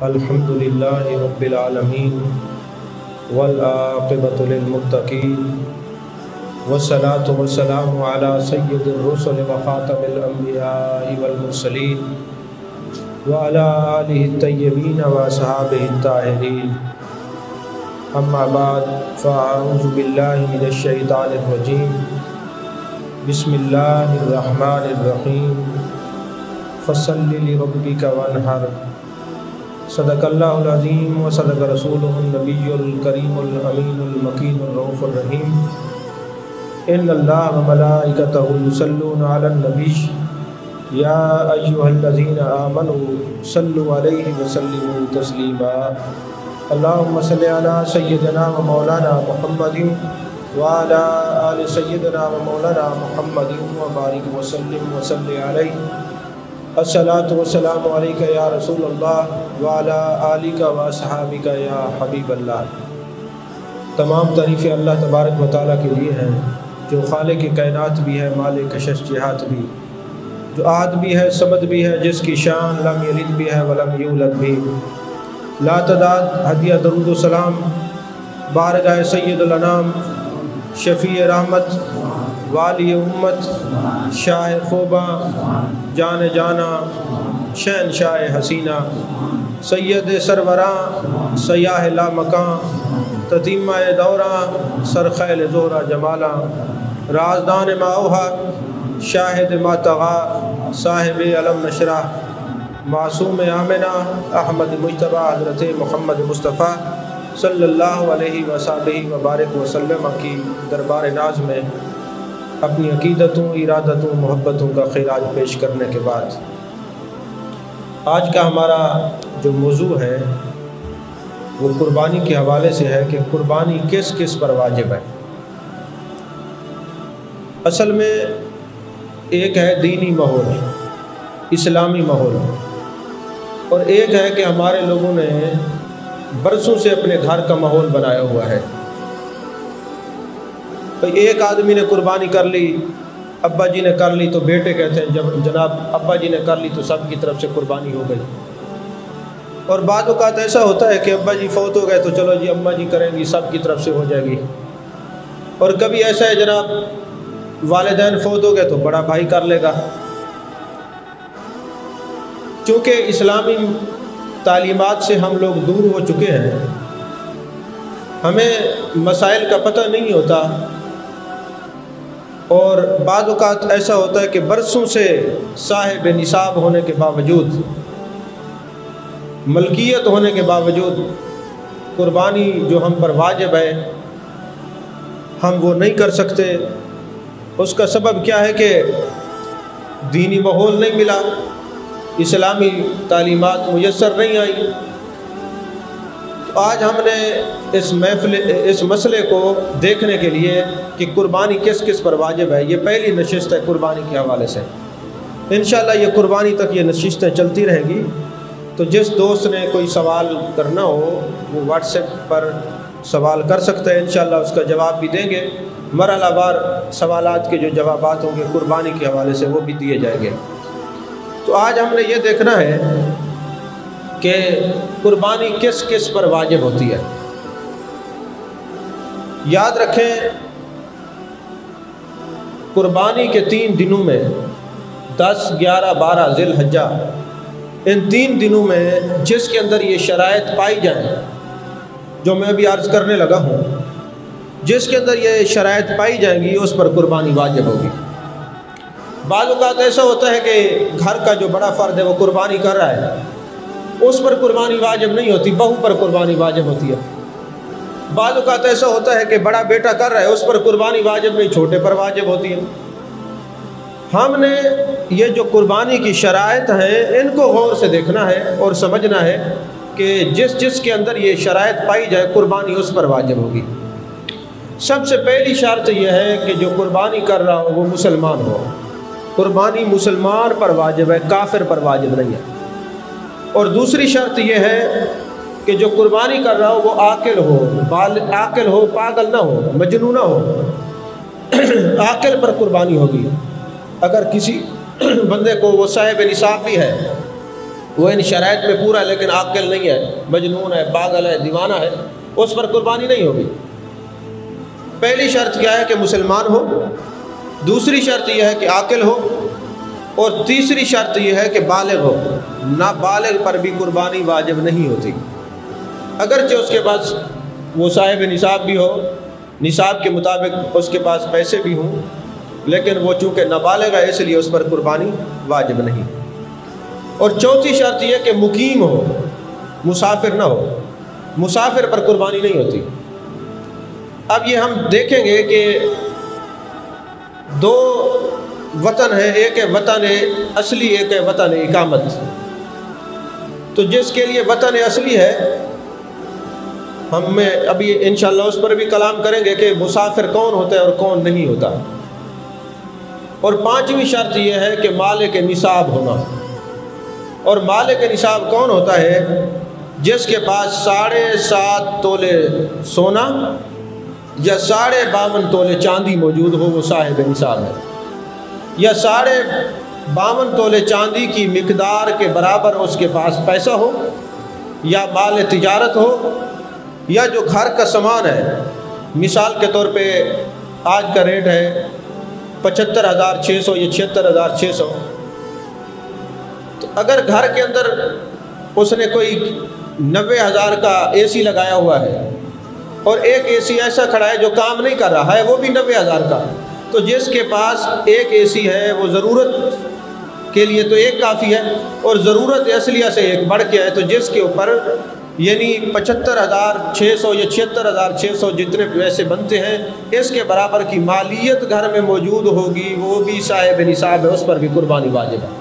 الحمدللہ رب العالمین والعاقبۃ للمتقین والصلاة والسلام علی سید الرسل وخاتم الانبیاء والمرسلین وعلی آلہ الطیبین واصحابہ الطاہرین، اما بعد فاعوذ باللہ من الشیطان الرجیم، بسم اللہ الرحمن الرحیم، فصل لربک وانحر، صدق اللہ العظیم و صدق رسولہ النبی الکریم الامین المکین الرؤوف الرحیم۔ ان اللہ و ملائکتہ یصلون علی النبی یا ایہا الذین آمنوا صلوا علیہ وسلموا تسلیما۔ اللہم صل علی سیدنا و مولانا محمد وعلی آل سیدنا و مولانا محمد وبارک وسلم وصلی علیہ۔ الصلاۃ والسلام علیک یا رسول اللہ وعلی آلک و اصحابک یا حبیب اللہ۔ تمام تعریفیں اللہ تبارک و تعالیٰ کے لیے ہیں، جو خالق کائنات بھی ہے، مالک کشش جہات بھی، جو احد بھی ہے، صمد بھی ہے، جس کی شان لم یلد بھی ہے ولم یولد بھی۔ لا تعداد ہدیہ درود و سلام بارگاہ سید الانام، شفیع رحمت، والی امت، شاہ خوباں، جان جانا، شہنشاہ حسینہ، سید سروراں، سیاہ لا مکان، تتیمہ دوراں، سرخیل زہرہ جمالاں، رازدان ماؤہا، شاہد ما طغا، صاحب علم نشرہ، معصوم آمنہ، احمد مجتبیٰ حضرت محمد مصطفیٰ صلی اللہ علیہ وسلم وبارک وسلم کی دربار ناز میں اپنی عقیدتوں، ارادتوں، محبتوں کا خراج پیش کرنے کے بعد آج کا ہمارا جو موضوع ہے وہ قربانی کے حوالے سے ہے کہ قربانی کس کس پر واجب ہے۔ اصل میں ایک ہے دینی ماحول، اسلامی ماحول، اور ایک ہے کہ ہمارے لوگوں نے برسوں سے اپنے گھر کا ماحول بنایا ہوا ہے۔ ایک آدمی نے قربانی کر لی، ابا جی نے کر لی تو بیٹے کہتے ہیں جب جناب ابا جی نے کر لی تو سب کی طرف سے قربانی ہو گئی۔ اور بعض اوقات ایسا ہوتا ہے کہ ابا جی فوت ہو گئے تو چلو جی اماں جی کریں گی، سب کی طرف سے ہو جائے گی۔ اور کبھی ایسا ہے جناب والدین فوت ہو گئے تو بڑا بھائی کر لے گا۔ چونکہ اسلامی تعلیمات سے ہم لوگ دور ہو چکے ہیں، ہمیں مسائل کا پتہ نہیں ہوتا، اور بعض اوقات ایسا ہوتا ہے کہ برسوں سے صاحب نصاب ہونے کے باوجود، ملکیت ہونے کے باوجود قربانی جو ہم پر واجب ہے ہم وہ نہیں کر سکتے۔ اس کا سبب کیا ہے کہ دینی ماحول نہیں ملا، اسلامی تعلیمات میسر نہیں آئی۔ تو آج ہم نے اس مسئلے کو دیکھنے کے لیے کہ قربانی کس کس پر واجب ہے، یہ پہلی نشست ہے قربانی کے حوالے سے۔ انشاءاللہ یہ قربانی تک یہ نشستیں چلتی رہیں گی، تو جس دوست نے کوئی سوال کرنا ہو وہ واٹس ایپ پر سوال کر سکتے ہیں، انشاءاللہ اس کا جواب بھی دیں گے۔ مرحلہ وار سوالات کے جو جوابات ہوں گے قربانی کے حوالے سے وہ بھی دیے جائیں گے۔ تو آج ہم نے یہ دیکھنا ہے کہ قربانی کس کس پر واجب ہوتی ہے۔ یاد رکھیں قربانی کے 3 دنوں میں 10، 11، 12 ذی الحجہ، ان 3 دنوں میں جس کے اندر یہ شرائط پائی جائیں جو میں ابھی عرض کرنے لگا ہوں، جس کے اندر یہ شرائط پائی جائیں گی اس پر قربانی واجب ہوگی۔ بعض اوقات ایسا ہوتا ہے کہ گھر کا جو بڑا فرد ہے وہ قربانی کر رہا ہے، اس پر قربانی واجب نہیں ہوتی، بہو پر قربانی واجب ہوتی ہے۔ بعض اوقات ایسا ہوتا ہے کہ بڑا بیٹا کر رہا ہے، اس پر قربانی واجب نہیں، چھوٹے پر واجب ہوتی ہے۔ ہم نے یہ جو قربانی کی شرائط ہیں ان کو غور سے دیکھنا ہے اور سمجھنا ہے کہ جس کے اندر یہ شرائط پائی جائے قربانی اس پر واجب ہوگی۔ سب سے پہلی شرط یہ ہے کہ جو قربانی کر رہا ہو وہ مسلمان ہو۔ قربانی مسلمان پر واجب ہے، کافر پر واجب نہیں ہے۔ اور دوسری شرط یہ ہے کہ جو قربانی کر رہا ہو وہ عاقل ہو، عاقل ہو، پاگل نہ ہو، مجنون نہ ہو۔ عاقل پر قربانی ہوگی۔ اگر کسی بندے کو وہ صاحب نصاب بھی ہے وہ ان شرائط میں پورا لیکن عاقل نہیں ہے، مجنون ہے، پاگل ہے، دیوانہ ہے، اس پر قربانی نہیں ہوگی۔ پہلی شرط کیا ہے کہ مسلمان ہو، دوسری شرط یہ ہے کہ عاقل ہو، اور تیسری شرط یہ ہے کہ بالغ ہو۔ نابالغ پر بھی قربانی واجب نہیں ہوتی، اگرچہ اس کے پاس وہ صاحب نصاب بھی ہو، نصاب کے مطابق اس کے پاس پیسے بھی ہوں، لیکن وہ چونکہ نابالغ ہے اس لیے اس پر قربانی واجب نہیں۔ اور چوتھی شرط یہ کہ مقیم ہو، مسافر نہ ہو، مسافر پر قربانی نہیں ہوتی۔ اب یہ ہم دیکھیں گے کہ دو وطن ہے، ایک ہے وطن اصلی، ایک ہے وطن اقامت۔ تو جس کے لیے وطن اصلی ہے، ہم ابھی انشاءاللہ اس پر بھی کلام کریں گے کہ مسافر کون ہوتا ہے اور کون نہیں ہوتا۔ اور پانچویں شرط یہ ہے کہ مالک نصاب ہونا، اور مالک نصاب کون ہوتا ہے؟ جس کے پاس 7.5 تولے سونا یا 52.5 تولے چاندی موجود ہو، وہ صاحب نصاب ہے، یا 52.5 تولے چاندی کی مقدار کے برابر اس کے پاس پیسہ ہو، یا مال تجارت ہو، یا جو گھر کا سامان ہے۔ مثال کے طور پہ آج کا ریٹ ہے 75,600 یا 76,600۔ تو اگر گھر کے اندر اس نے کوئی 90,000 کا اے سی لگایا ہوا ہے، اور ایک اے سی ایسا کھڑا ہے جو کام نہیں کر رہا ہے، وہ بھی 90,000 کا، تو جس کے پاس ایک اے سی ہے وہ ضرورت کے لیے تو ایک کافی ہے، اور ضرورت اصلیہ سے ایک بڑھ کے ہے، تو جس کے اوپر یعنی 75,600 یا 76,600 جتنے پیسے بنتے ہیں، اس کے برابر کی مالیت گھر میں موجود ہوگی، وہ بھی صاحب نصاب ہے، اس پر بھی قربانی واجب ہے۔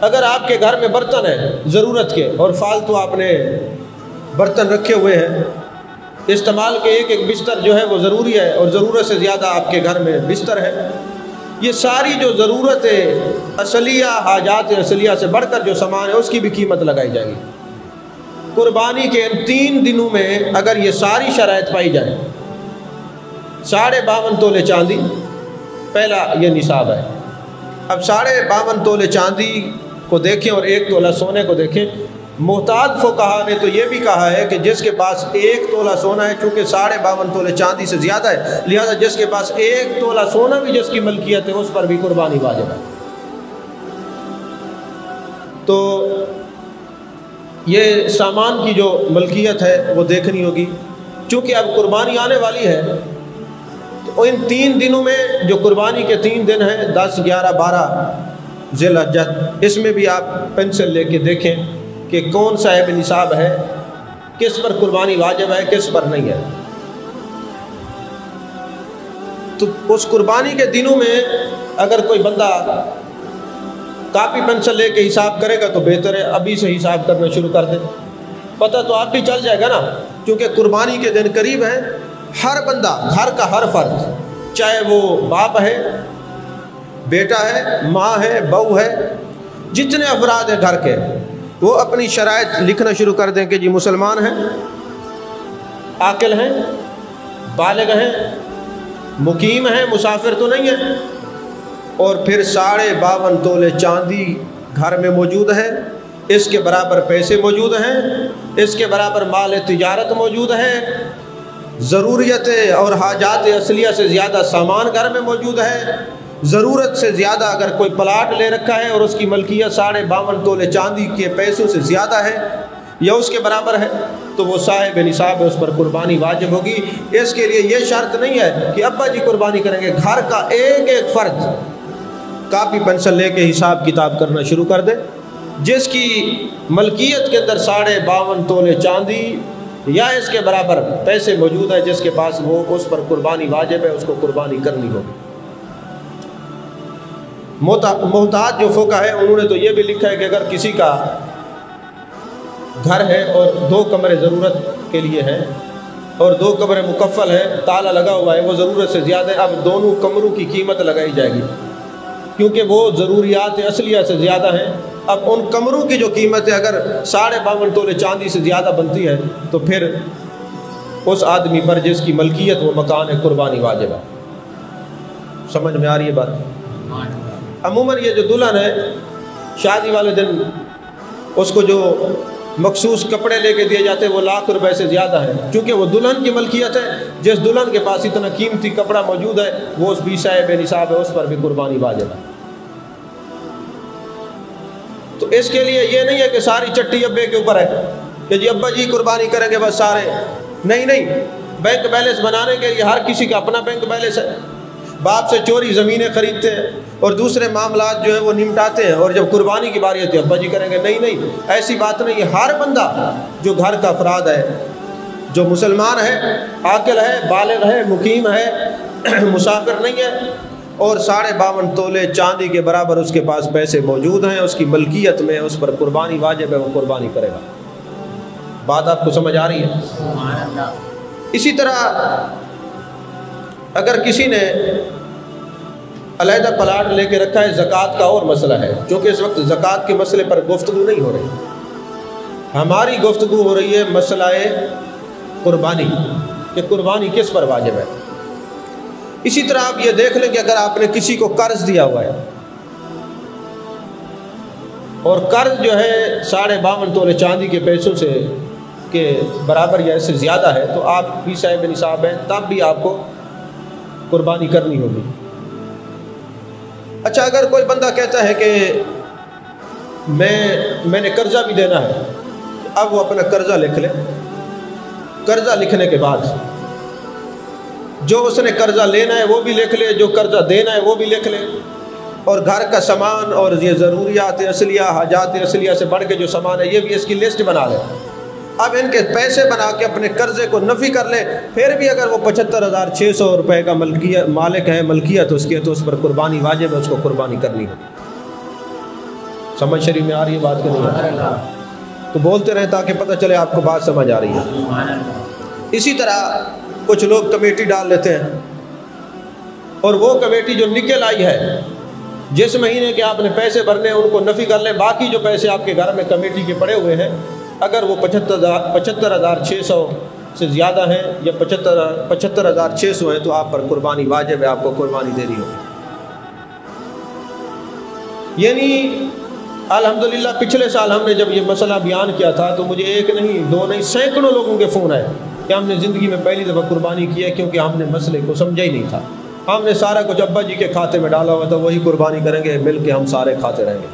اگر آپ کے گھر میں برتن ہیں ضرورت کے، اور فالتو آپ نے برتن رکھے ہوئے ہیں استعمال کے، ایک بستر جو ہے وہ ضروری ہے، اور ضرورت سے زیادہ آپ کے گھر میں بستر ہے، یہ ساری جو ضرورت اصلیہ، حاجات اصلیہ سے بڑھ کر جو سامان ہے اس کی بھی قیمت لگائی جائے گی۔ قربانی کے ان 3 دنوں میں اگر یہ ساری شرائط پائی جائیں، 52.5 تولے چاندی پہلا یہ نصاب ہے۔ اب 52.5 تولے چاندی کو دیکھیں اور 1 تولہ سونے کو دیکھیں۔ محتاط فقہا نے تو یہ بھی کہا ہے کہ جس کے پاس 1 تولہ سونا ہے، چونکہ 52.5 تولے چاندی سے زیادہ ہے، لہذا جس کے پاس 1 تولہ سونا بھی جس کی ملکیت ہے اس پر بھی قربانی واجب ہے۔ تو یہ سامان کی جو ملکیت ہے وہ دیکھنی ہوگی، چونکہ اب قربانی آنے والی ہے، تو ان 3 دنوں میں جو قربانی کے 3 دن ہیں 10، 11، 12 ذی الحجہ، اس میں بھی آپ پینسل لے کے دیکھیں کہ کون صاحب نصاب ہے، کس پر قربانی واجب ہے، کس پر نہیں ہے۔ تو اس قربانی کے دنوں میں اگر کوئی بندہ کاپی پینسل لے کے حساب کرے گا تو بہتر ہے، ابھی سے حساب کرنا شروع کر دیں، پتہ تو آپ بھی چل جائے گا نا، کیونکہ قربانی کے دن قریب ہیں۔ ہر بندہ، گھر کا ہر فرد، چاہے وہ باپ ہے، بیٹا ہے، ماں ہے، بہو ہے، جتنے افراد ہیں گھر کے، وہ اپنی شرائط لکھنا شروع کر دیں کہ جی مسلمان ہیں، عاقل ہیں، بالغ ہیں، مقیم ہیں، مسافر تو نہیں ہیں، اور پھر 52.5 تولے چاندی گھر میں موجود ہے، اس کے برابر پیسے موجود ہیں، اس کے برابر مال تجارت موجود ہے، ضروریت اور حاجات اصلیہ سے زیادہ سامان گھر میں موجود ہے، ضرورت سے زیادہ اگر کوئی پلاٹ لے رکھا ہے اور اس کی ملکیت 52.5 تولے چاندی کے پیسوں سے زیادہ ہے یا اس کے برابر ہے، تو وہ صاحب نصاب ہے، اس پر قربانی واجب ہوگی۔ اس کے لیے یہ شرط نہیں ہے کہ ابا جی قربانی کریں گے، گھر کا ایک ایک فرد کاپی پینسل لے کے حساب کتاب کرنا شروع کر دے، جس کی ملکیت کے اندر 52.5 تولے چاندی یا اس کے برابر پیسے موجود ہیں، جس کے پاس وہ، اس پر قربانی واجب ہے، اس کو قربانی کرنی ہوگی۔ محتاط جو فقہ ہے انہوں نے تو یہ بھی لکھا ہے کہ اگر کسی کا گھر ہے اور 2 کمرے ضرورت کے لیے ہیں اور 2 کمرے مکفل ہیں، تالا لگا ہوا ہے، وہ ضرورت سے زیادہ ہے، اب دونوں کمروں کی قیمت لگائی جائے گی، کیونکہ وہ ضروریات اصلیہ سے زیادہ ہیں۔ اب ان کمروں کی جو قیمت ہے اگر 52.5 تولے چاندی سے زیادہ بنتی ہے تو پھر اس آدمی پر جس کی ملکیت وہ مکان ہے قربانی واجب ہے۔ سمجھ میں آ رہی ہے بات؟ عموماً یہ جو دلہن ہے شادی والے دن اس کو جو مخصوص کپڑے لے کے دیے جاتے ہیں وہ لاکھ روپے سے زیادہ ہے، کیونکہ وہ دلہن کی ملکیت ہے۔ جس دلہن کے پاس اتنا قیمتی کپڑا موجود ہے وہ اس بھی صاحب نصاب ہے، اس پر بھی قربانی واجب ہے۔ تو اس کے لیے یہ نہیں ہے کہ ساری چٹی ابے کے اوپر ہے کہ جی ابا جی قربانی کریں گے بس سارے، نہیں، بینک بیلنس بنانے کے لیے ہر کسی کا اپنا بینک بیلنس ہے۔ باپ سے چوری زمینیں خریدتے ہیں اور دوسرے معاملات جو ہیں وہ نمٹاتے ہیں، اور جب قربانی کی باری آتی ہے ابا جی کریں گے، نہیں، ایسی بات نہیں ہے۔ ہر بندہ جو گھر کا افراد ہے، جو مسلمان ہے، عاقل ہے، بالغ ہے، مقیم ہے، مسافر نہیں ہے، اور 52.5 تولے چاندی کے برابر اس کے پاس پیسے موجود ہیں، اس کی ملکیت میں، اس پر قربانی واجب ہے، وہ قربانی کرے گا۔ بات آپ کو سمجھ آ رہی ہے؟ اسی طرح اگر کسی نے علیحدہ پلاٹ لے کے رکھا ہے، زکوٰۃ کا اور مسئلہ ہے، کیونکہ اس وقت زکوٰۃ کے مسئلے پر گفتگو نہیں ہو رہی، ہماری گفتگو ہو رہی ہے مسئلہ قربانی، کہ قربانی کس پر واجب ہے۔ اسی طرح آپ یہ دیکھ لیں کہ اگر آپ نے کسی کو قرض دیا ہوا ہے اور قرض جو ہے 52.5 تولے چاندی کے پیسوں سے کے برابر یا اس سے زیادہ ہے، تو آپ بھی صاحب نصاب ہیں، تب بھی آپ کو قربانی کرنی ہوگی۔ اچھا، اگر کوئی بندہ کہتا ہے کہ میں نے قرضہ بھی دینا ہے، اب وہ اپنا قرضہ لکھ لے، قرضہ لکھنے کے بعد جو اس نے قرضہ لینا ہے وہ بھی لکھ لے، جو قرضہ دینا ہے وہ بھی لکھ لے، اور گھر کا سامان اور یہ ضروریات اصلیہ، حاجات اصلیہ سے بڑھ کے جو سامان ہے یہ بھی اس کی لسٹ بنا لے۔ اب ان کے پیسے بنا کے اپنے قرضے کو نفی کر لے، پھر بھی اگر وہ 75,600 روپے کا مالک ہے، ملکیت اس کی ہے، تو اس پر قربانی واجب ہے، اس کو قربانی کرنی ہے۔ سمجھ شریف میں آ رہی ہے بات کہ نہیں؟ تو بولتے رہیں تاکہ پتہ چلے آپ کو بات سمجھ آ رہی ہے۔ اسی طرح کچھ لوگ کمیٹی ڈال لیتے ہیں، اور وہ کمیٹی جو نکل آئی ہے، جس مہینے کے آپ نے پیسے بھرنے ہیں ان کو نفی کر لیں، باقی جو پیسے آپ کے گھر میں کمیٹی کے پڑے ہوئے ہیں، اگر وہ 75,600 سے زیادہ ہیں یا 75,600 ہیں تو آپ پر قربانی واجب ہے، آپ کو قربانی دینی ہوگی۔ یعنی الحمدللہ پچھلے سال ہم نے جب یہ مسئلہ بیان کیا تھا تو مجھے ایک نہیں، دو نہیں، سینکڑوں لوگوں کے فون آئے کہ ہم نے زندگی میں پہلی دفعہ قربانی کی ہے، کیونکہ ہم نے مسئلے کو سمجھا ہی نہیں تھا، ہم نے سارا کچھ ابا جی کے کھاتے میں ڈالا ہوا تھا، وہی قربانی کریں گے، مل کے ہم سارے کھاتے رہیں گے۔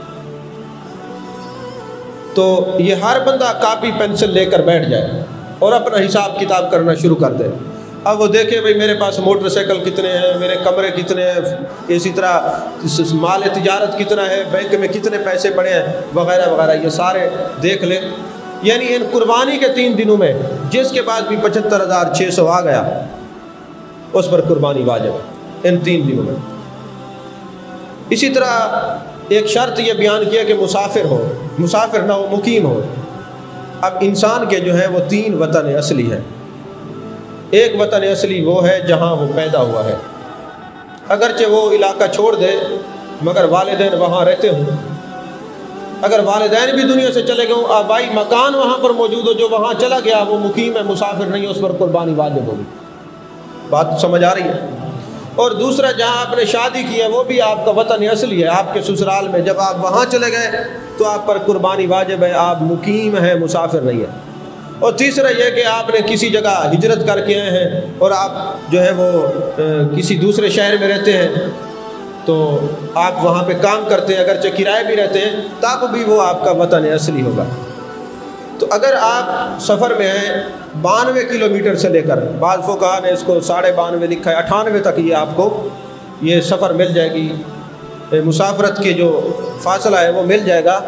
تو یہ ہر بندہ کاپی پینسل لے کر بیٹھ جائے اور اپنا حساب کتاب کرنا شروع کر دے۔ اب وہ دیکھے بھئی میرے پاس موٹر سائیکل کتنے ہیں، میرے کمرے کتنے ہیں، اسی طرح مال تجارت کتنا ہے، بینک میں کتنے پیسے پڑے ہیں، وغیرہ وغیرہ، یہ سارے دیکھ لے۔ یعنی ان قربانی کے 3 دنوں میں جس کے بعد بھی 75,600 آ گیا اس پر قربانی واجب ہے ان 3 دنوں میں۔ اسی طرح ایک شرط یہ بیان کیا کہ مسافر نہ ہو، مقیم ہو۔ اب انسان کے جو ہیں وہ 3 وطن اصلی ہیں۔ ایک وطن اصلی وہ ہے جہاں وہ پیدا ہوا ہے، اگرچہ وہ علاقہ چھوڑ دے مگر والدین وہاں رہتے ہوں، اگر والدین بھی دنیا سے چلے گئے ہوں، آبائی مکان وہاں پر موجود ہو، جو وہاں چلا گیا وہ مقیم ہے، مسافر نہیں ہے، اس پر قربانی واجب ہوگی۔ بات سمجھ آ رہی ہے؟ اور دوسرا جہاں آپ نے شادی کی ہے وہ بھی آپ کا وطن اصلی ہے، آپ کے سسرال میں، جب آپ وہاں چلے گئے تو آپ پر قربانی واجب ہے، آپ مقیم ہیں، مسافر نہیں ہے۔ اور تیسرا یہ کہ آپ نے کسی جگہ ہجرت کر کے آئے ہیں اور آپ جو ہے وہ کسی دوسرے شہر میں رہتے ہیں، تو آپ وہاں پہ کام کرتے ہیں، اگرچہ کرائے بھی رہتے ہیں، تب بھی وہ آپ کا وطن اصلی ہوگا۔ تو اگر آپ سفر میں ہیں 92 کلومیٹر سے لے کر، بعض فقہا نے اس کو 92.5 لکھا ہے، 98 تک یہ آپ کو یہ سفر مل جائے گی، مسافرت کے جو فاصلہ ہے وہ مل جائے گا۔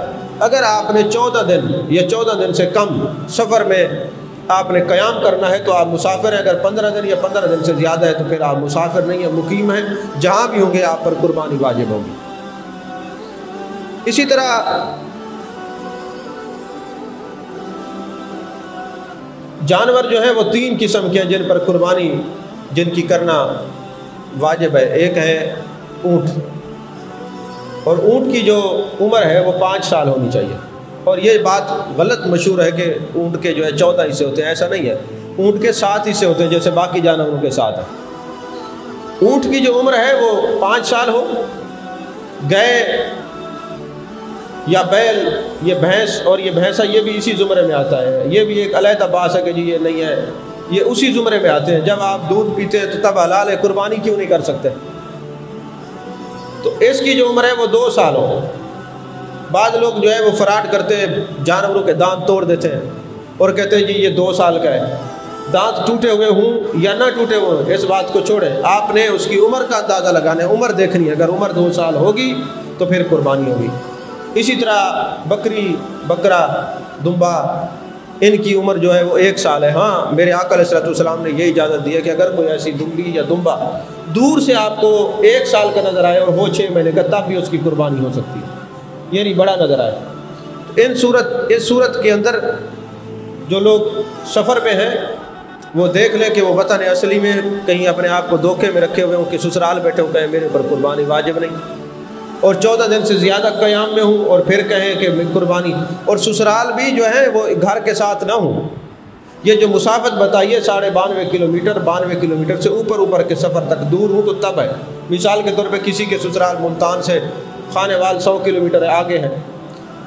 اگر آپ نے 14 دن یا 14 دن سے کم سفر میں آپ نے قیام کرنا ہے تو آپ مسافر ہیں، اگر 15 دن یا 15 دن سے زیادہ ہے تو پھر آپ مسافر نہیں ہیں، مقیم ہیں، جہاں بھی ہوں گے آپ پر قربانی واجب ہوگی۔ اسی طرح جانور جو ہیں وہ 3 قسم کے ہیں جن پر قربانی، جن کی کرنا واجب ہے۔ ایک ہے اونٹ، اور اونٹ کی جو عمر ہے وہ 5 سال ہونی چاہیے، اور یہ بات غلط مشہور ہے کہ اونٹ کے جو ہے 14 حصے ہوتے ہیں، ایسا نہیں ہے، اونٹ کے 7 حصے ہوتے ہیں جیسے باقی جانوروں کے ساتھ ہے۔ اونٹ کی جو عمر ہے وہ 5 سال ہو گئے یا بیل، یہ بھینس اور یہ بھینسا، یہ بھی اسی زمرے میں آتا ہے، یہ بھی ایک علیحدہ باس ہے کہ جی یہ نہیں ہے، یہ اسی زمرے میں آتے ہیں۔ جب آپ دودھ پیتے ہیں تو تب حلال ہے، قربانی کیوں نہیں کر سکتے؟ تو اس کی جو عمر ہے وہ 2 سال ہو۔ بعض لوگ جو ہے وہ فراڈ کرتے ہیں، جانوروں کے دانت توڑ دیتے ہیں اور کہتے ہیں جی یہ 2 سال کا ہے۔ دانت ٹوٹے ہوئے ہوں یا نہ ٹوٹے ہوئے ہوں، اس بات کو چھوڑیں، آپ نے اس کی عمر کا اندازہ لگانا ہے، عمر دیکھنی ہے۔ اگر عمر 2 سال ہوگی تو پھر قربانی ہوگی۔ اسی طرح بکری، بکرا، دمبا، ان کی عمر جو ہے وہ 1 سال ہے۔ ہاں، میرے آقا علیہ السلام نے یہ اجازت دی ہے کہ اگر کوئی ایسی دمبی یا دمبا دور سے آپ کو 1 سال کا نظر آئے اور وہ 6 مہینے کا، تب بھی اس کی قربانی ہو سکتی ہے، یعنی بڑا نظر آئے۔ اس صورت کے اندر جو لوگ سفر میں ہیں وہ دیکھ لیں کہ وہ وطن اصلی میں کہیں اپنے آپ کو دھوکے میں رکھے ہوئے ہوں کہ سسرال بیٹھے ہو کہیں میرے اوپر قربانی واجب نہیں، اور 14 دن سے زیادہ قیام میں ہوں اور پھر کہیں کہ قربانی، اور سسرال بھی جو ہے وہ گھر کے ساتھ نہ ہوں۔ یہ جو مسافت بتائیے 92.5 کلومیٹر، 92 کلومیٹر سے اوپر کے سفر تک دور ہوں تو تب ہے۔ مثال کے طور پہ کسی کے سسرال ملتان سے خانے وال 100 کلومیٹر آگے ہے،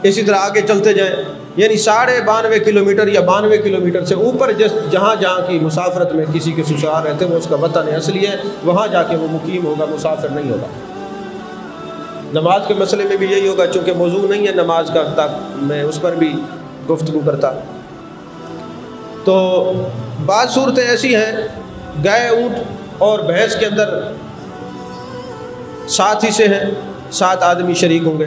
اسی طرح آگے چلتے جائیں، یعنی 92.5 کلومیٹر یا 92 کلومیٹر سے اوپر جہاں کی مسافرت میں کسی کے سسرال رہتے ہیں وہ اس کا وطن اصلی ہے، وہاں جا کے وہ مقیم ہوگا، مسافر نہیں ہوگا۔ نماز کے مسئلے میں بھی یہی ہوگا، چونکہ موضوع نہیں ہے نماز کا، تک میں اس پر بھی گفتگو کرتا۔ تو بعض صورتیں ایسی ہیں، گائے، اونٹ اور بھینس کے اندر 7 حصے ہیں، 7 آدمی شریک ہوں گے،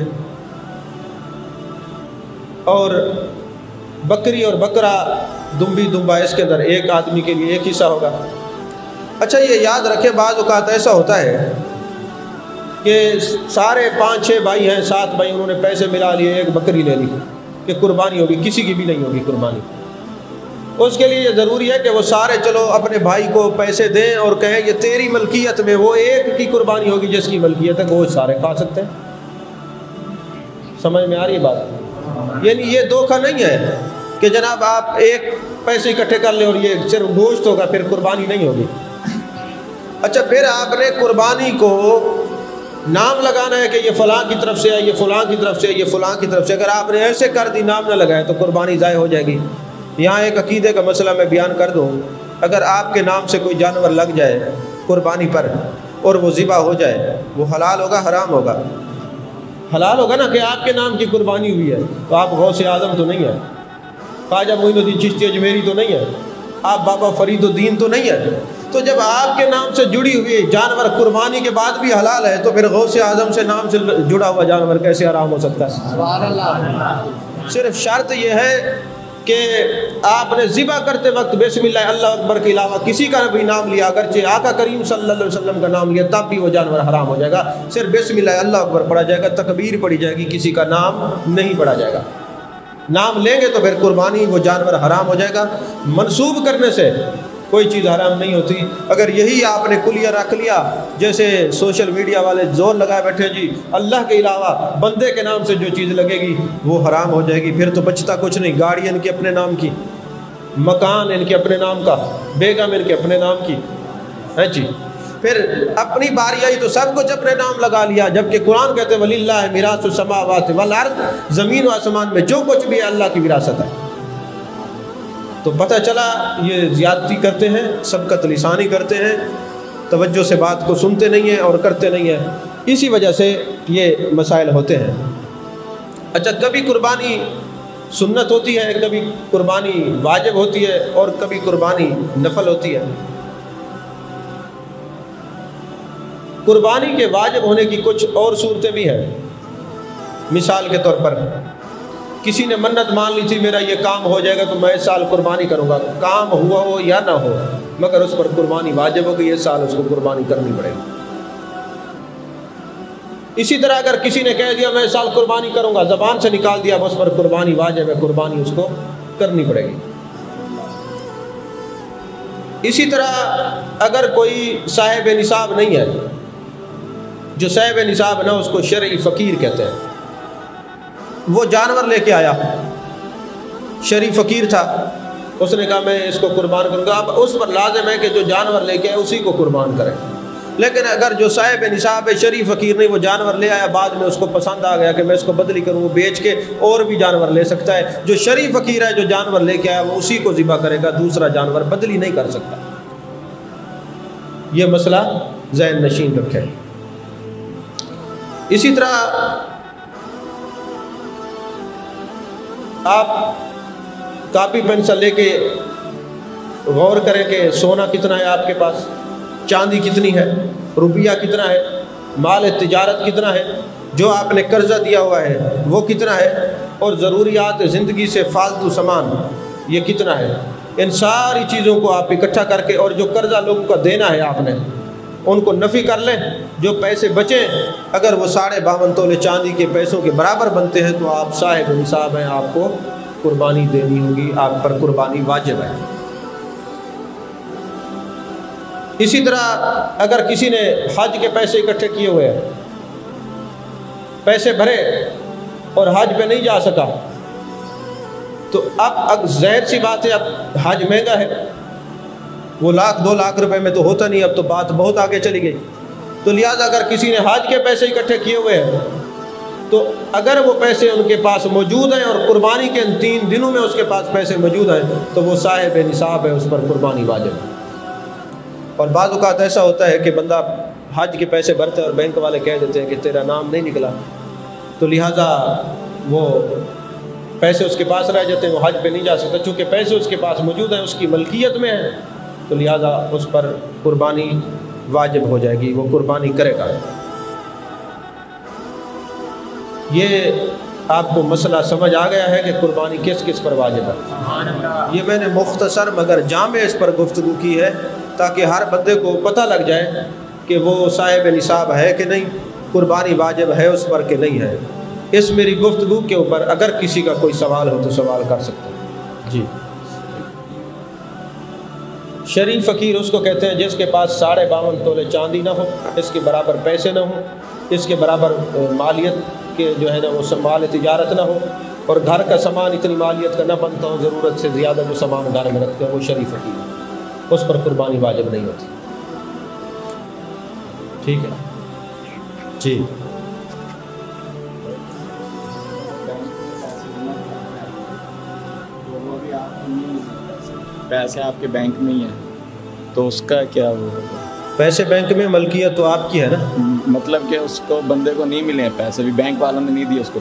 اور بکری اور بکرا، دمبی، دمبا، اس کے اندر 1 آدمی کے لیے 1 حصہ ہوگا۔ اچھا، یہ یاد رکھیں بعض اوقات ایسا ہوتا ہے کہ سارے 5-6 بھائی ہیں، 7 بھائی، انہوں نے پیسے ملا لیے، 1 بکری لے لی کہ قربانی ہوگی، کسی کی بھی نہیں ہوگی قربانی۔ اس کے لیے یہ ضروری ہے کہ وہ سارے چلو اپنے بھائی کو پیسے دیں اور کہیں یہ تیری ملکیت میں وہ 1 کی قربانی ہوگی جس کی ملکیت ہے، وہ سارے کھا سکتے ہیں۔ سمجھ میں آ رہی ہے بات؟ یعنی یہ دھوکہ نہیں ہے کہ جناب آپ 1 پیسے اکٹھے کر لیں اور یہ صرف گوشت ہوگا پھر قربانی نہیں ہوگی۔ اچھا، پھر آپ نے قربانی کو نام لگانا ہے کہ یہ فلاں کی طرف سے ہے، یہ فلاں کی طرف سے ہے، یہ فلاں کی طرف سے۔ اگر آپ نے ایسے کر دی، نام نہ لگائے، تو قربانی ضائع ہو جائے گی۔ یہاں ایک عقیدے کا مسئلہ میں بیان کر دوں، اگر آپ کے نام سے کوئی جانور لگ جائے قربانی پر اور وہ ذبح ہو جائے، وہ حلال ہوگا حرام ہوگا؟ حلال ہوگا نا، کہ آپ کے نام کی قربانی ہوئی ہے، تو آپ غوث اعظم تو نہیں ہے، خواجہ معین الدین چشتی اجمیری تو نہیں ہے، آپ بابا فرید الدین تو نہیں ہے۔ تو جب آپ کے نام سے جڑی ہوئی جانور قربانی کے بعد بھی حلال ہے، تو پھر غوث اعظم سے نام سے جڑا ہوا جانور کیسے حرام ہو سکتا ہے؟ سبحان اللہ۔ صرف شرط یہ ہے کہ آپ نے ذبح کرتے وقت بسم اللہ اللہ اکبر کے علاوہ کسی کا بھی نام لیا، اگرچہ آقا کریم صلی اللہ علیہ وسلم کا نام لیا، تب بھی وہ جانور حرام ہو جائے گا۔ صرف بسم اللہ اللہ اکبر پڑھا جائے گا، تکبیر پڑھی جائے گی، کسی کا نام نہیں پڑھا جائے گا۔ نام لیں گے تو پھر قربانی وہ جانور حرام ہو جائے گا۔ منسوب کرنے سے کوئی چیز حرام نہیں ہوتی۔ اگر یہی آپ نے کلیہ رکھ لیا، جیسے سوشل میڈیا والے زور لگائے بیٹھے جی اللہ کے علاوہ بندے کے نام سے جو چیز لگے گی وہ حرام ہو جائے گی، پھر تو بچتا کچھ نہیں۔ گاڑی ان کے اپنے نام کی، مکان ان کے اپنے نام کا، بیگم ان کے اپنے نام کی ہے جی، پھر اپنی باری آئی تو سب کچھ اپنے نام لگا لیا، جبکہ قرآن کہتے ہیں وَلِلَّهِ مِيرَاثُ السَّمَاوَاتِ وَالْأَرْضِ، زمین و آسمان میں جو کچھ بھی ہے اللہ کی وراثت ہے۔ تو پتہ چلا یہ زیادتی کرتے ہیں، سبقت لسانی کرتے ہیں، توجہ سے بات کو سنتے نہیں ہیں اور کرتے نہیں ہیں، اسی وجہ سے یہ مسائل ہوتے ہیں۔ اچھا، کبھی قربانی سنت ہوتی ہے، کبھی قربانی واجب ہوتی ہے، اور کبھی قربانی نفل ہوتی ہے۔ قربانی کے واجب ہونے کی کچھ اور صورتیں بھی ہیں۔ مثال کے طور پر کسی نے منت مان لی تھی میرا یہ کام ہو جائے گا تو میں اس سال قربانی کروں گا، کام ہوا ہو یا نہ ہو، مگر اس پر قربانی واجب ہو گئی، اس سال اس کو قربانی کرنی پڑے گی۔ اسی طرح اگر کسی نے کہہ دیا میں اس سال قربانی کروں گا، زبان سے نکال دیا، اس پر قربانی واجب ہے، قربانی اس کو کرنی پڑے گی۔ اسی طرح اگر کوئی صاحب نصاب نہیں ہے، جو صاحب نصاب نہ اس کو شرعی فقیر کہتے ہیں، وہ جانور لے کے آیا، شرعی فقیر تھا، اس نے کہا میں اس کو قربان کروں گا، اب اس پر لازم ہے کہ جو جانور لے کے آئے اسی کو قربان کرے۔ لیکن اگر جو صاحب نصاب ہے، شریف فقیر نہیں، وہ جانور لے آیا، بعد میں اس کو پسند آ گیا کہ میں اس کو بدلی کروں، وہ بیچ کے اور بھی جانور لے سکتا ہے۔ جو شریف فقیر ہے، جو جانور لے کے آیا وہ اسی کو ذبح کرے گا، دوسرا جانور بدلی نہیں کر سکتا۔ یہ مسئلہ ذہن نشین رکھے۔ اسی طرح آپ کاپی پینسل لے کے غور کریں کہ سونا کتنا ہے آپ کے پاس، چاندی کتنی ہے، روپیہ کتنا ہے، مال تجارت کتنا ہے، جو آپ نے قرضہ دیا ہوا ہے وہ کتنا ہے، اور ضروریات زندگی سے فالتو سامان یہ کتنا ہے۔ ان ساری چیزوں کو آپ اکٹھا کر کے، اور جو قرضہ لوگوں کا دینا ہے آپ نے ان کو نفی کر لیں، جو پیسے بچیں اگر وہ 52.5 تولے چاندی کے پیسوں کے برابر بنتے ہیں تو آپ صاحب نصاب ہیں، آپ کو قربانی دینی ہوگی، آپ پر قربانی واجب ہے۔ اسی طرح اگر کسی نے حج کے پیسے اکٹھے کیے ہوئے ہیں، پیسے بھرے اور حج پہ نہیں جا سکا، تو اب ظاہر سی بات ہے اب حج مہنگا ہے، وہ 1,00,000 2 لاکھ روپے میں تو ہوتا نہیں، اب تو بات بہت آگے چلی گئی۔ تو لہٰذا اگر کسی نے حج کے پیسے اکٹھے کیے ہوئے ہیں تو اگر وہ پیسے ان کے پاس موجود ہیں اور قربانی کے ان 3 دنوں میں اس کے پاس پیسے موجود ہیں تو وہ صاحب نصاب ہے، اس پر قربانی واجب ہے۔ اور بعض اوقات ایسا ہوتا ہے کہ بندہ حج کے پیسے بھرتا ہے اور بینک والے کہہ دیتے ہیں کہ تیرا نام نہیں نکلا، تو لہٰذا وہ پیسے اس کے پاس رہ جاتے ہیں، وہ حج پہ نہیں جا سکتا، چونکہ پیسے اس کے پاس موجود ہیں، اس کی ملکیت میں ہیں، تو لہٰذا اس پر قربانی واجب ہو جائے گی، وہ قربانی کرے گا۔ یہ آپ کو مسئلہ سمجھ آ گیا ہے کہ قربانی کس کس پر واجب ہے۔ یہ میں نے مختصر مگر جامع اس پر گفتگو کی ہے تاکہ ہر بندے کو پتہ لگ جائے کہ وہ صاحب نصاب ہے کہ نہیں، قربانی واجب ہے اس پر کہ نہیں ہے۔ اس میری گفتگو کے اوپر اگر کسی کا کوئی سوال ہو تو سوال کر سکتے ہیں۔ جی، شریف فقیر اس کو کہتے ہیں جس کے پاس 52.5 تولے چاندی نہ ہو، اس کے برابر پیسے نہ ہوں، اس کے برابر مالیت کے جو ہے نا وہ مال تجارت نہ ہو، اور گھر کا سامان اتنی مالیت کا نہ بنتا ہو، ضرورت سے زیادہ جو سامان گھر میں رکھتے ہیں، وہ شریف فقیر ہے، اس پر قربانی واجب نہیں ہوتی۔ ٹھیک ہے جی۔ پیسے آپ کے بینک میں ہی ہیں تو اس کا کیا ہوگا؟ پیسے بینک میں، ملکیت تو آپ کی ہے نا، مطلب کہ اس کو بندے کو نہیں ملے ہیں پیسے، بھی بینک والوں نے نہیں دیے اس کو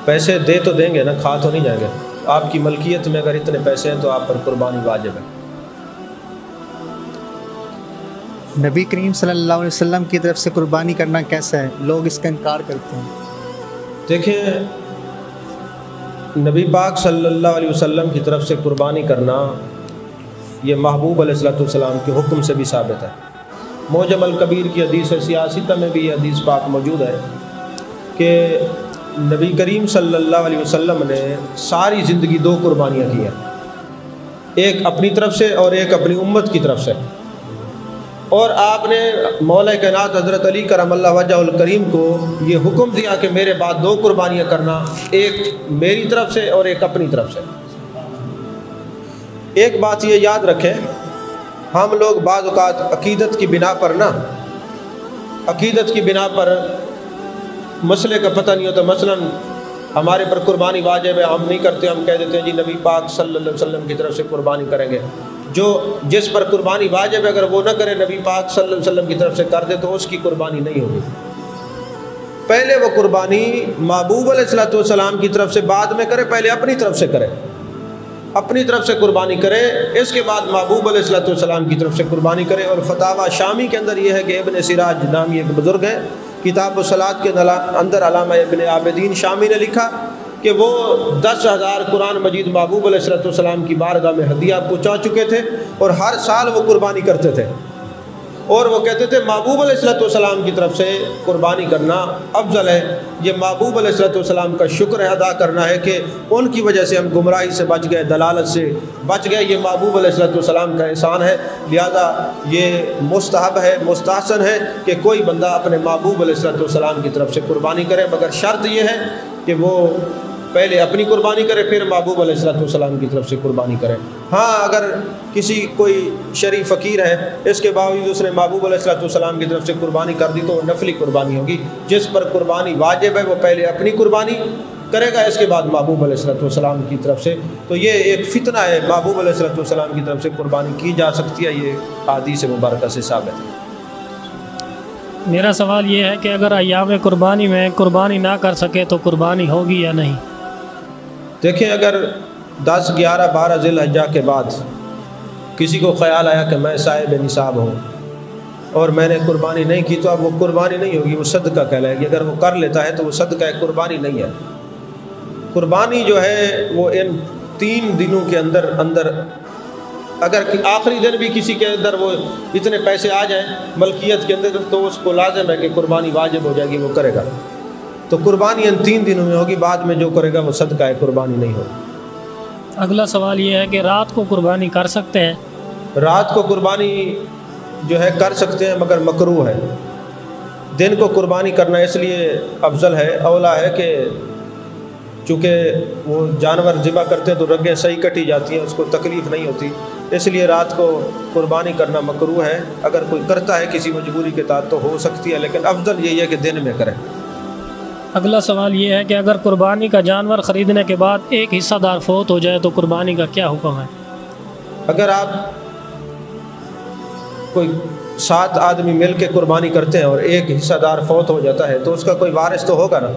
پیسے دے تو دیں گے نا، کھا تو نہیں جائیں گے۔ آپ کی ملکیت میں اگر اتنے پیسے ہیں تو آپ پر قربانی واجب ہے۔ نبی کریم صلی اللہ علیہ وسلم کی طرف سے قربانی کرنا کیسا ہے؟ لوگ اس کا انکار کرتے ہیں۔ دیکھیں، نبی پاک صلی اللہ علیہ وسلم کی طرف سے قربانی کرنا یہ محبوب علیہ السلام کے حکم سے بھی ثابت ہے۔ معجم الکبیر کی حدیث سیاستہ میں بھی یہ حدیث پاک موجود ہے کہ نبی کریم صلی اللہ علیہ وسلم نے ساری زندگی 2 قربانیاں کی ہیں، ایک اپنی طرف سے اور ایک اپنی امت کی طرف سے، اور آپ نے مولا کائنات حضرت علی کرم اللہ وجہ الکریم کو یہ حکم دیا کہ میرے بعد 2 قربانیاں کرنا، ایک میری طرف سے اور ایک اپنی طرف سے۔ ایک بات یہ یاد رکھیں، ہم لوگ بعض اوقات عقیدت کی بنا پر مسئلے کا پتہ نہیں ہوتا، مثلا ہمارے پر قربانی واجب ہے، ہم نہیں کرتے، ہم کہہ دیتے ہیں جی نبی پاک صلی اللہ علیہ وسلم کی طرف سے قربانی کریں گے۔ جس پر قربانی واجب ہے اگر وہ نہ کرے، نبی پاک صلی اللہ علیہ وسلم کی طرف سے کر دے تو اس کی قربانی نہیں ہوگی۔ پہلے وہ قربانی محبوب علیہ السلام کی طرف سے بعد میں کرے، پہلے اپنی طرف سے کرے، اپنی طرف سے قربانی کرے، اس کے بعد محبوب علیہ السلام کی طرف سے قربانی کرے۔ اور فتاوی شامی کے اندر یہ ہے کہ ابن سراج نامی ایک بزرگ ہیں، کتاب الصلاۃ کے اندر علامہ ابن عابدین شامی نے لکھا کہ وہ 10,000 قرآن مجید محبوب علیہ السلام کی بارگاہ میں ہدیہ پہنچا چکے تھے، اور ہر سال وہ قربانی کرتے تھے، اور وہ کہتے تھے محبوب علیہ السلام کی طرف سے قربانی کرنا افضل ہے۔ یہ محبوب علیہ السلام کا شکر ادا کرنا ہے کہ ان کی وجہ سے ہم گمراہی سے بچ گئے، دلالت سے بچ گئے، یہ محبوب علیہ السلام کا احسان ہے۔ لہذا یہ مستحب ہے، مستحسن ہے کہ کوئی بندہ اپنے محبوب علیہ السلام کی طرف سے قربانی کرے، مگر شرط یہ ہے کہ وہ پہلے اپنی قربانی کرے پھر محبوب علیہ الصلوۃ والسلام کی طرف سے قربانی کرے۔ ہاں اگر کسی کوئی شریف فقیر ہے اس کے باوجود اس نے محبوب علیہ الصلوۃ والسلام کی طرف سے قربانی کر دی تو وہ نفلی قربانی ہوگی۔ جس پر قربانی واجب ہے وہ پہلے اپنی قربانی کرے گا، اس کے بعد محبوب علیہ الصلوۃ والسلام کی طرف سے۔ تو یہ ایک فتنہ ہے، محبوب علیہ الصلوۃ والسلام کی طرف سے قربانی کی جا سکتی ہے، یہ حدیث مبارکہ سے ثابت ہے۔ میرا سوال یہ ہے کہ اگر ایام قربانی میں قربانی نہ کر سکے تو قربانی ہوگی یا نہیں؟ دیکھیں اگر 10، 11، 12 ذی الحجہ کے بعد کسی کو خیال آیا کہ میں صاحب نصاب ہوں اور میں نے قربانی نہیں کی تو اب وہ قربانی نہیں ہوگی، وہ صدقہ کہلائے گی۔ اگر وہ کر لیتا ہے تو وہ صدقہ ہے، قربانی نہیں ہے۔ قربانی جو ہے وہ ان 3 دنوں کے اندر اگر آخری دن بھی کسی کے اندر وہ اتنے پیسے آ جائیں ملکیت کے اندر تو اس کو لازم ہے کہ قربانی واجب ہو جائے گی، وہ کرے گا۔ تو قربانی ان 3 دنوں میں ہوگی، بعد میں جو کرے گا وہ صدقہ ہے، قربانی نہیں ہوگی۔ اگلا سوال یہ ہے کہ رات کو قربانی کر سکتے ہیں؟ رات کو قربانی جو ہے کر سکتے ہیں مگر مکروہ ہے۔ دن کو قربانی کرنا اس لیے افضل ہے، اولا ہے کہ چونکہ وہ جانور ذبح کرتے ہیں تو رگیں صحیح کٹی جاتی ہیں، اس کو تکلیف نہیں ہوتی، اس لیے رات کو قربانی کرنا مکروہ ہے۔ اگر کوئی کرتا ہے کسی مجبوری کے تحت تو ہو سکتی ہے، لیکن افضل یہی ہے کہ دن میں کریں۔ اگلا سوال یہ ہے کہ اگر قربانی کا جانور خریدنے کے بعد ایک حصہ دار فوت ہو جائے تو قربانی کا کیا حکم ہے؟ اگر آپ کوئی 7 آدمی مل کے قربانی کرتے ہیں اور ایک حصہ دار فوت ہو جاتا ہے تو اس کا کوئی وارث تو ہوگا نا،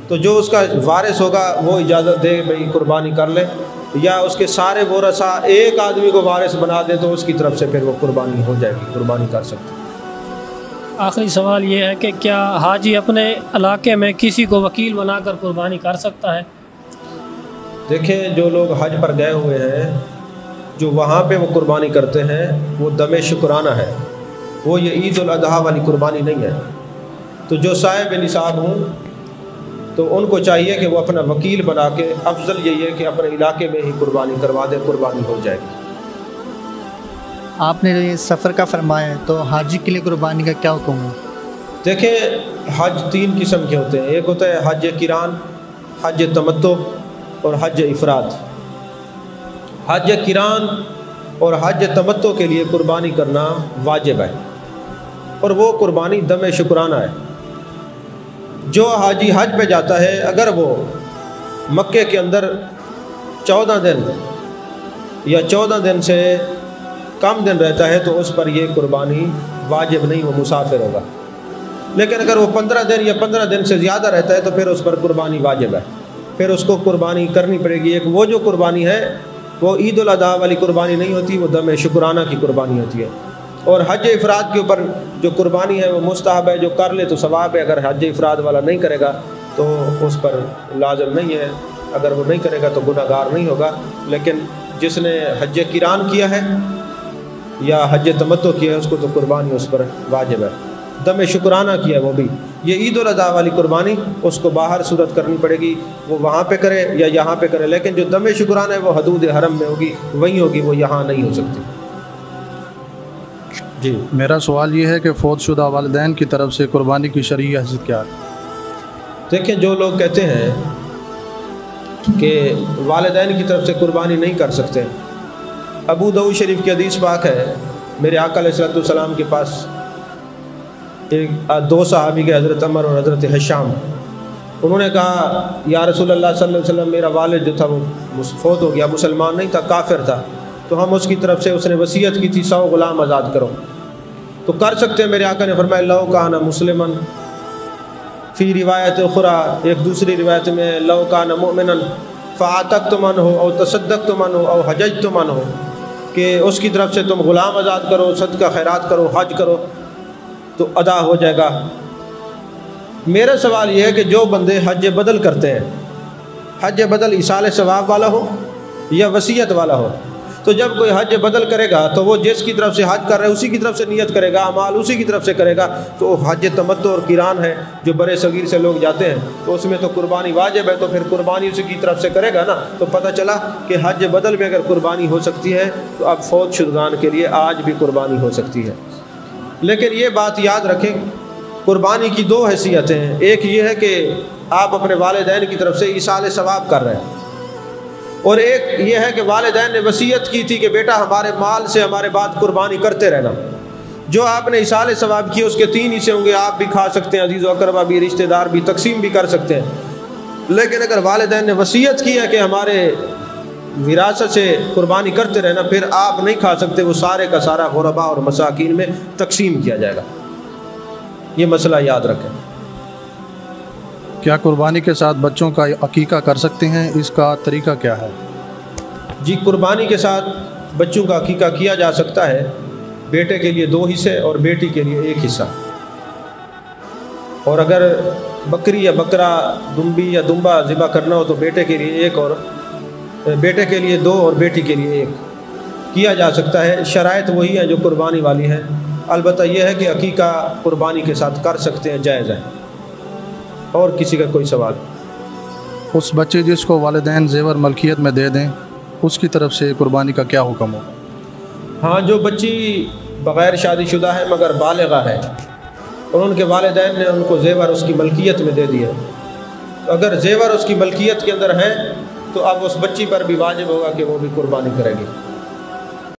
تو جو اس کا وارث ہوگا وہ اجازت دے بھئی قربانی کر لے، یا اس کے سارے ورثاء ایک آدمی کو وارث بنا دیں تو اس کی طرف سے پھر وہ قربانی ہو جائے گی، قربانی کر سکتے ہیں۔ آخری سوال یہ ہے کہ کیا حاجی اپنے علاقے میں کسی کو وکیل بنا کر قربانی کر سکتا ہے؟ دیکھیں جو لوگ حج پر گئے ہوئے ہیں، جو وہاں پہ وہ قربانی کرتے ہیں وہ دم شکرانہ ہے، وہ یہ عید الاضحیٰ والی قربانی نہیں ہے۔ تو جو صاحب نصاب ہوں تو ان کو چاہیے کہ وہ اپنا وکیل بنا کے، افضل یہی ہے کہ اپنے علاقے میں ہی قربانی کروا دے، قربانی ہو جائے گی۔ آپ نے جو یہ سفر کا فرمایا ہے تو حاجی کے لیے قربانی کا کیا حکم ہے؟ دیکھیں حج 3 قسم کے ہوتے ہیں، ایک ہوتا ہے حج قران، حج تمتع اور حج افراد۔ حج قران اور حج تمتع کے لیے قربانی کرنا واجب ہے، اور وہ قربانی دم شکرانہ ہے۔ جو حاجی حج پہ جاتا ہے اگر وہ مکے کے اندر 14 دن یا 14 دن سے کم دن رہتا ہے تو اس پر یہ قربانی واجب نہیں، وہ مسافر ہوگا۔ لیکن اگر وہ 15 دن یا 15 دن سے زیادہ رہتا ہے تو پھر اس پر قربانی واجب ہے، پھر اس کو قربانی کرنی پڑے گی۔ ایک وہ جو قربانی ہے وہ عید الاضحیٰ والی قربانی نہیں ہوتی، وہ دم شکرانہ کی قربانی ہوتی ہے۔ اور حج افراد کے اوپر جو قربانی ہے وہ مستحب ہے، جو کر لے تو ثواب ہے، اگر حج افراد والا نہیں کرے گا تو اس پر لازم نہیں ہے، اگر وہ نہیں کرے گا تو گناہ گار نہیں ہوگا۔ لیکن جس نے حج قران کیا ہے یا حج تمتع کیا ہے اس کو تو قربانی اس پر واجب ہے۔ دم شکرانہ کیا ہے وہ بھی، یہ عید الاضحیٰ والی قربانی اس کو باہر صورت کرنی پڑے گی، وہ وہاں پہ کرے یا یہاں پہ کرے، لیکن جو دم شکرانہ ہے وہ حدود حرم میں ہوگی، وہیں ہوگی، وہ یہاں نہیں ہو سکتی۔ جی میرا سوال یہ ہے کہ فوت شدہ والدین کی طرف سے قربانی کی شرعی حیثیت کیا ہے؟ دیکھیں جو لوگ کہتے ہیں کہ والدین کی طرف سے قربانی نہیں کر سکتے، ابو داؤد شریف کی حدیث پاک ہے، میرے آقا علیہ الصلوۃ والسلام کے پاس 2 صحابی کے، حضرت عمر اور حضرت حشام، انہوں نے کہا یا رسول اللہ صلی اللہ علیہ وسلم میرا والد جو تھا وہ فوت ہو گیا، مسلمان نہیں تھا، کافر تھا، تو ہم اس کی طرف سے، اس نے وصیت کی تھی 100 غلام آزاد کرو، تو کر سکتے ہیں؟ میرے آقا نے فرمایا لو کان مسلمن، فی روایت اخری، ایک دوسری روایت میں لو کان مؤمنا فاعتقتم عنہ او تصدقتم عنہ او حججتم عنہ، کہ اس کی طرف سے تم غلام آزاد کرو، صدقہ خیرات کرو، حج کرو تو ادا ہو جائے گا۔ میرا سوال یہ ہے کہ جو بندے حج بدل کرتے ہیں، حج بدل ایصال ثواب والا ہو یا وصیت والا ہو، تو جب کوئی حج بدل کرے گا تو وہ جس کی طرف سے حج کر رہا ہے اسی کی طرف سے نیت کرے گا، اعمال اسی کی طرف سے کرے گا، تو حج تمتع اور قران ہے جو برے صغیر سے لوگ جاتے ہیں تو اس میں تو قربانی واجب ہے، تو پھر قربانی اسی کی طرف سے کرے گا نا۔ تو پتہ چلا کہ حج بدل میں اگر قربانی ہو سکتی ہے تو اب فوت شدگان کے لیے آج بھی قربانی ہو سکتی ہے۔ لیکن یہ بات یاد رکھیں قربانی کی دو حیثیتیں ہیں، ایک یہ ہے کہ آپ اپنے والدین کی طرف سے ایصال ثواب کر رہے ہیں، اور ایک یہ ہے کہ والدین نے وصیت کی تھی کہ بیٹا ہمارے مال سے ہمارے بعد قربانی کرتے رہنا، جو آپ نے ایصال ثواب کیے اس کے 3 حصے ہوں گے، آپ بھی کھا سکتے ہیں، عزیز و اقربا بھی، رشتہ دار بھی، تقسیم بھی کر سکتے ہیں۔ لیکن اگر والدین نے وصیت کی ہے کہ ہمارے وراثت سے قربانی کرتے رہنا، پھر آپ نہیں کھا سکتے، وہ سارے کا سارا غرباء اور مساکین میں تقسیم کیا جائے گا۔ یہ مسئلہ یاد رکھیں۔ کیا قربانی کے ساتھ بچوں کا عقیقہ کر سکتے ہیں؟ اس کا طریقہ کیا ہے؟ جی، قربانی کے ساتھ بچوں کا عقیقہ کیا جا سکتا ہے، بیٹے کے لیے 2 حصے اور بیٹی کے لیے 1 حصہ، اور اگر بکری یا بکرا، دمبی یا دمبا ذبح کرنا ہو تو بیٹے کے لیے 1 اور بیٹے کے لیے 2 اور بیٹی کے لیے 1 کیا جا سکتا ہے۔ شرائط وہی ہیں جو قربانی والی ہیں، البتہ یہ ہے کہ عقیقہ قربانی کے ساتھ کر سکتے ہیں، جائز ہے۔ اور کسی کا کوئی سوال؟ اس بچے جس کو والدین زیور ملکیت میں دے دیں، اس کی طرف سے قربانی کا کیا حکم ہوگا؟ ہاں، جو بچی بغیر شادی شدہ ہے مگر بالغہ ہے اور ان کے والدین نے ان کو زیور اس کی ملکیت میں دے دیا، تو اگر زیور اس کی ملکیت کے اندر ہیں تو اب اس بچی پر بھی واجب ہوگا کہ وہ بھی قربانی کرے گی۔